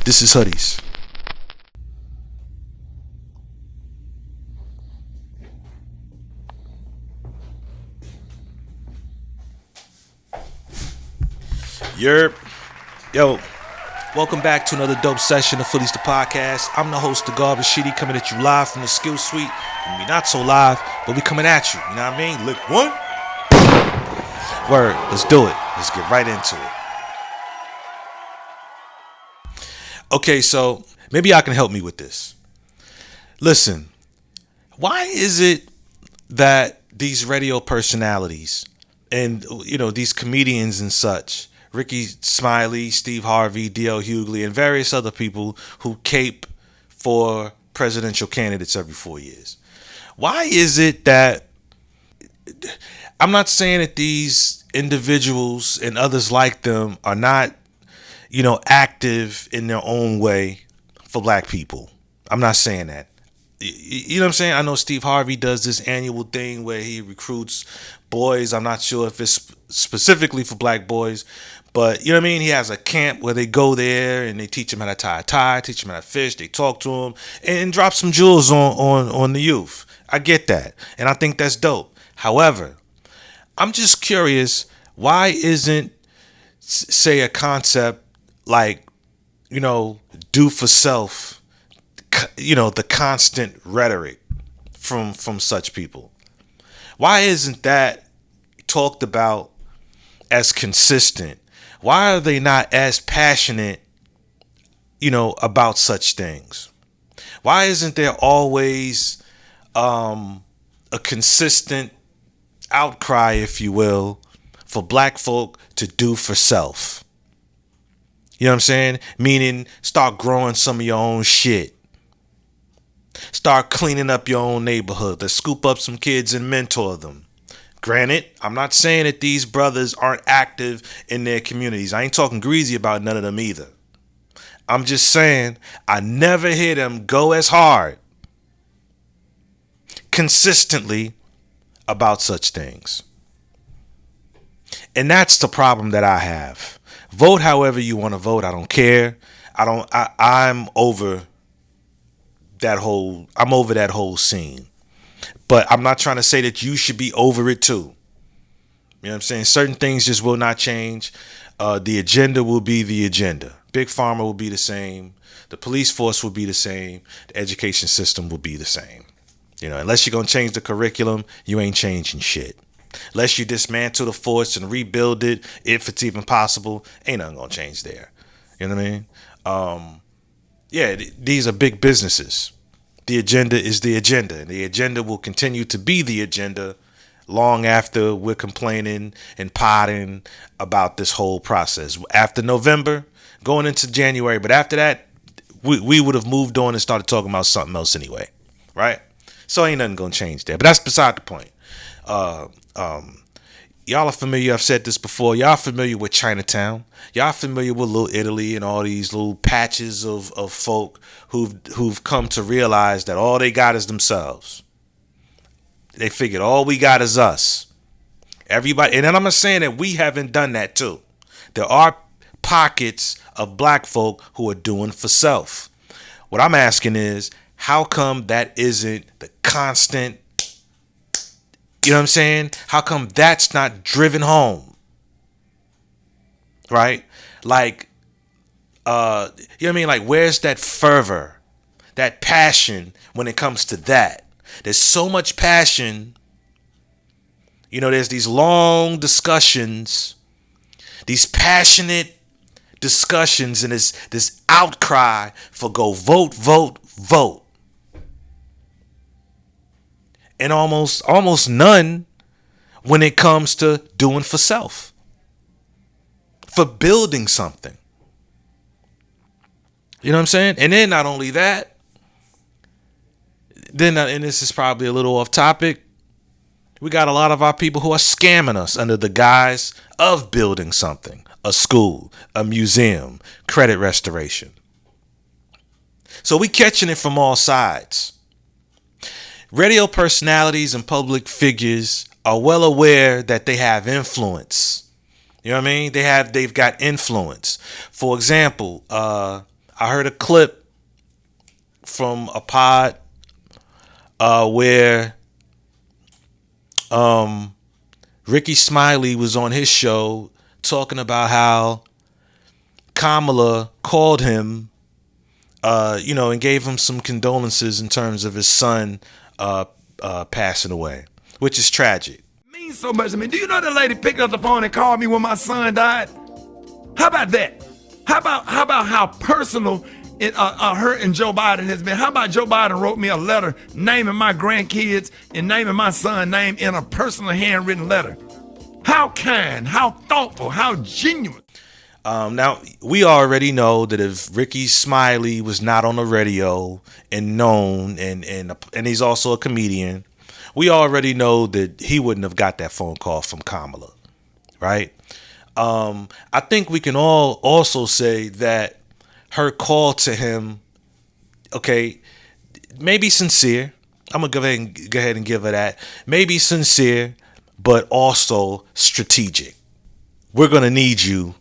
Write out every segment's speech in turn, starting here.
This is Hoodies. Yo, welcome back to another dope session of Hoodies the Podcast. I'm the host, the Garbage Shitty, coming at you live from the Skill Suite. I mean, not so live, but we coming at you. You know what I mean? Lick one. Word, let's do it. Let's get right into it. Okay, so maybe y'all can help me with this. Listen, why is it that these radio personalities and, you know, these comedians and such, Ricky Smiley, Steve Harvey, D.L. Hughley, and various other people who cape for presidential candidates every 4 years, why is it that, I'm not saying that these individuals and others like them are not, you know, active in their own way for black people. I'm not saying that. You know what I'm saying? I know Steve Harvey does this annual thing where he recruits boys. I'm not sure if it's specifically for black boys, but you know what I mean? He has a camp where they go there and they teach them how to tie a tie, teach them how to fish, they talk to them and drop some jewels on the youth. I get that. And I think that's dope. However, I'm just curious, why isn't, say, a concept like, you know, do for self, you know, the constant rhetoric from such people? Why isn't that talked about as consistent? Why are they not as passionate, you know, about such things? Why isn't there always a consistent outcry, if you will, for black folk to do for self? You know what I'm saying? Meaning, start growing some of your own shit. Start cleaning up your own neighborhood. Let's scoop up some kids and mentor them. Granted, I'm not saying that these brothers aren't active in their communities. I ain't talking greasy about none of them either. I'm just saying I never hear them go as hard consistently about such things. And that's the problem that I have. Vote however you want to vote. I don't care. I'm over that whole scene. But I'm not trying to say that you should be over it too. You know what I'm saying? Certain things just will not change. The agenda will be the agenda. Big Pharma will be the same. The police force will be the same. The education system will be the same. You know, unless you're going to change the curriculum, you ain't changing shit. Unless you dismantle the force and rebuild it, if it's even possible, ain't nothing going to change there. You know what I mean? These are big businesses. The agenda is the agenda, and the agenda will continue to be the agenda long after we're complaining and potting about this whole process. After November, going into January, but after that, we would have moved on and started talking about something else anyway, right? So ain't nothing gonna change there. But that's beside the point. Y'all are familiar, I've said this before, y'all familiar with Chinatown. Y'all familiar with Little Italy and all these little patches of folk who've come to realize that all they got is themselves. They figured all we got is us. Everybody, and then I'm not saying that we haven't done that too. There are pockets of black folk who are doing for self. What I'm asking is, how come that isn't the constant? You know what I'm saying? How come that's not driven home? Right? Like, you know what I mean? Like, where's that fervor, that passion when it comes to that? There's so much passion. You know, there's these long discussions, these passionate discussions, and this outcry for go vote, vote, vote. And almost none when it comes to doing for self, for building something. You know what I'm saying? And then not only that, and this is probably a little off topic, we got a lot of our people who are scamming us under the guise of building something, a school, a museum, credit restoration. So we catching it from all sides. Radio personalities and public figures are well aware that they have influence. You know what I mean? They've got influence. For example, I heard a clip from a pod where Ricky Smiley was on his show talking about how Kamala called him, and gave him some condolences in terms of his son passing away, which is tragic. Means so much to me. Do you know that lady picked up the phone and called me when my son died? How about that? How about how personal her and Joe Biden has been? How about Joe Biden wrote me a letter naming my grandkids and naming my son's name in a personal handwritten letter? How kind, how thoughtful, how genuine. Now, we already know that if Ricky Smiley was not on the radio and known, and he's also a comedian, we already know that he wouldn't have got that phone call from Kamala, right? I think we can all also say that her call to him, okay, maybe sincere. I'm going to go ahead and give her that. Maybe sincere, but also strategic. We're going to need you.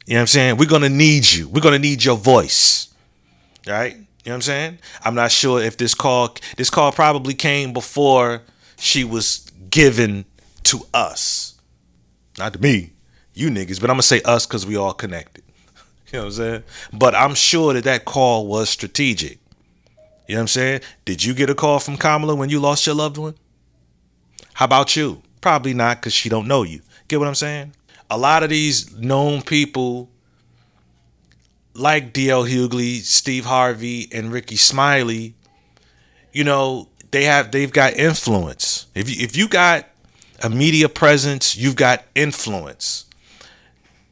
You know what I'm saying? We're going to need you. We're going to need your voice. Right? You know what I'm saying? I'm not sure if this call probably came before she was given to us. Not to me, you niggas, but I'm going to say us because we all connected. You know what I'm saying? But I'm sure that call was strategic. You know what I'm saying? Did you get a call from Kamala when you lost your loved one? How about you? Probably not, because she don't know you. Get what I'm saying? A lot of these known people like D.L. Hughley, Steve Harvey, and Ricky Smiley, they've got influence. If you got a media presence, you've got influence.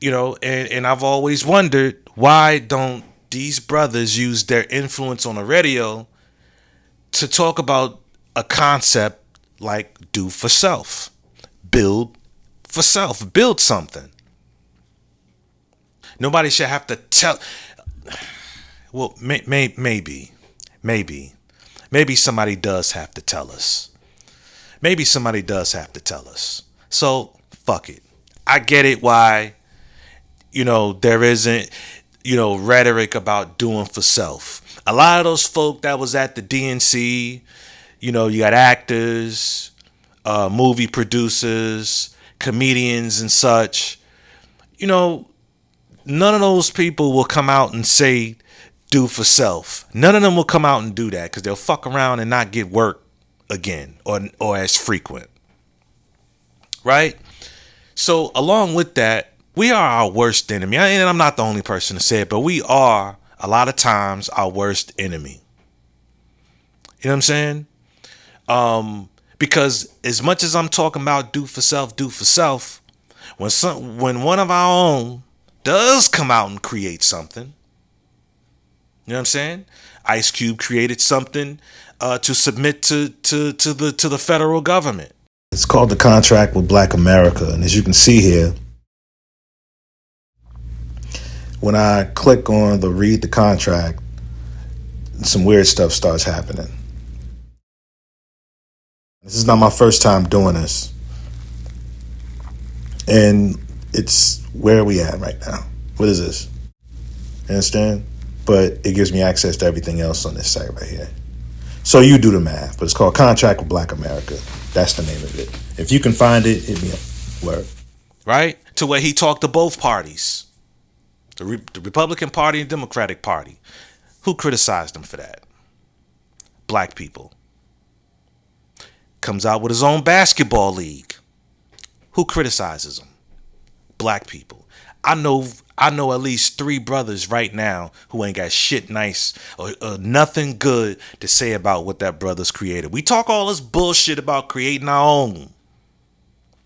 And I've always wondered, why don't these brothers use their influence on the radio to talk about a concept like do for self, build for self, build something. Nobody should have to tell. Well, maybe somebody does have to tell us. Maybe somebody does have to tell us. So fuck it. I get it why, there isn't, rhetoric about doing for self. A lot of those folk that was at the DNC, you got actors, movie producers, comedians and such, none of those people will come out and say do for self. None of them will come out and do that because they'll fuck around and not get work again or as frequent. Right? So along with that, we are our worst enemy. And I'm not the only person to say it, but we are a lot of times our worst enemy. You know what I'm saying? Because as much as I'm talking about do for self, when one of our own does come out and create something, you know what I'm saying? Ice Cube created something to submit to the federal government. It's called The Contract with Black America, and as you can see here, when I click on the read the contract, some weird stuff starts happening. This is not my first time doing this. And it's where are we at right now? What is this? You understand? But it gives me access to everything else on this site right here. So you do the math, but it's called Contract with Black America. That's the name of it. If you can find it, hit me up. Word. Right? To where he talked to both parties. The Republican Party and Democratic Party. Who criticized him for that? Black people. Comes out with his own basketball league. Who criticizes him? Black people. I know at least 3 brothers right now who ain't got shit nice or nothing good to say about what that brother's created. We talk all this bullshit about creating our own.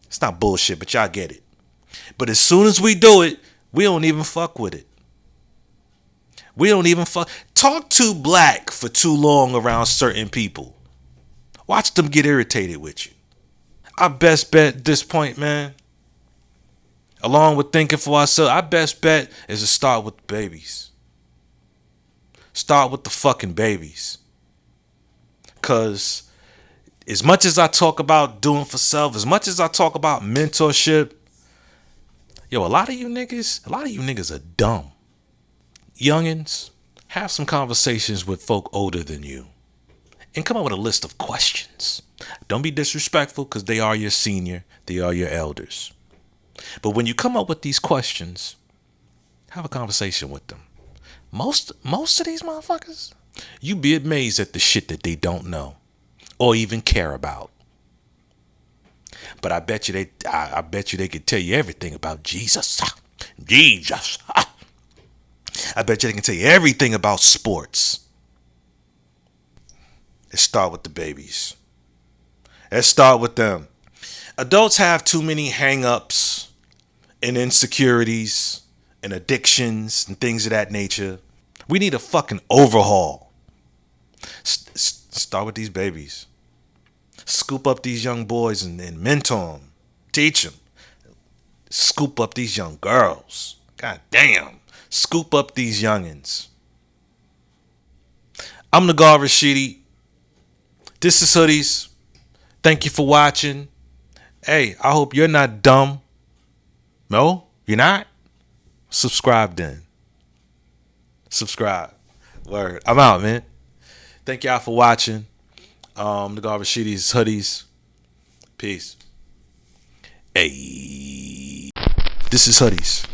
It's not bullshit, but y'all get it. But as soon as we do it, we don't even fuck with it. We don't even fuck. Talk too black for too long around certain people. Watch them get irritated with you. I best bet at this point, man, along with thinking for ourselves, our best bet is to start with the babies. Start with the fucking babies. Because as much as I talk about doing for self, as much as I talk about mentorship, a lot of you niggas are dumb. Youngins, Have some conversations with folk older than you and come up with a list of questions. Don't be disrespectful because they are your senior, they are your elders. But when you come up with these questions, have a conversation with them. Most of these motherfuckers, you'd be amazed at the shit that they don't know or even care about. But I bet you they could tell you everything about Jesus. Jesus. I bet you they can tell you everything about sports. Let's start with the babies. Let's start with them. Adults have too many hang-ups and insecurities and addictions and things of that nature. We need a fucking overhaul. Start with these babies. Scoop up these young boys and mentor them. Teach them. Scoop up these young girls. God damn. Scoop up these youngins. I'm Nagar Rashidi. This is Hoodies. Thank you for watching. Hey, I hope you're not dumb. No, you're not? Subscribe then. Subscribe. Word. I'm out, man. Thank y'all for watching. Nagar Rashidi's Hoodies. Peace. Hey. This is Hoodies.